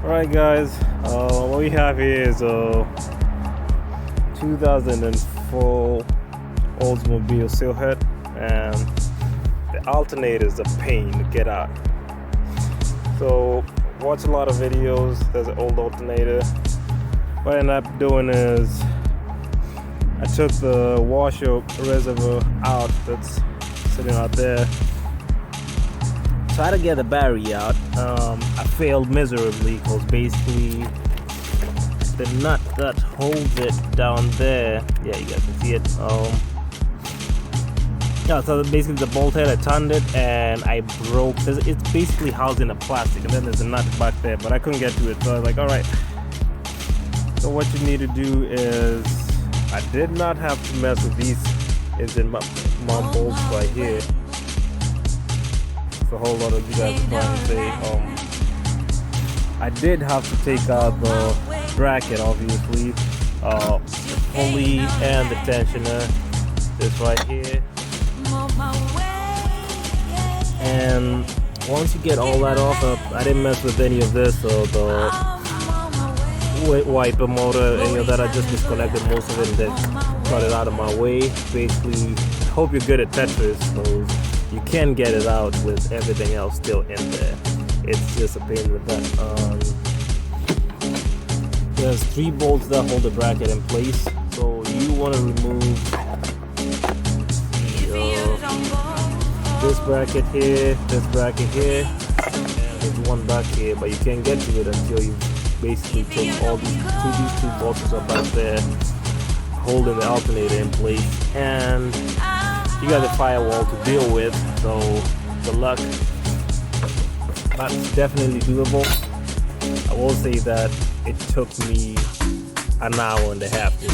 Alright guys, what we have here is a 2004 Oldsmobile Silhouette, and the alternator is a pain to get out. So watch a lot of videos. There's an old alternator. What I ended up doing is I took the washer reservoir out that's sitting out there. Try to get the battery out. I failed miserably because basically the nut that holds it down there, yeah, you guys can see it. Yeah, so basically the bolt head, I turned it and I broke. It's basically housed in a plastic, and then there's a nut back there, but I couldn't get to it. So I was like, all right. So what you need to do is, I did not have to mess with these engine mount bolts right here. A whole lot of you guys are trying to say, I did have to take out the bracket, obviously, the pulley and the tensioner, this right here. And once you get all that off, I didn't mess with any of this, so the wiper motor, any of that, I just disconnected most of it and then got it out of my way. Basically, I hope you're good at Tetris, so you can get it out with everything else still in there. It's just a pain in the butt. There's 3 bolts that hold the bracket in place, so you want to remove this bracket here, and there's one back here, but you can't get to it until you basically take all these two bolts are back there holding the alternator in place, and you got a firewall to deal with, so good luck. That's definitely doable. I will say that it took me an hour and a half to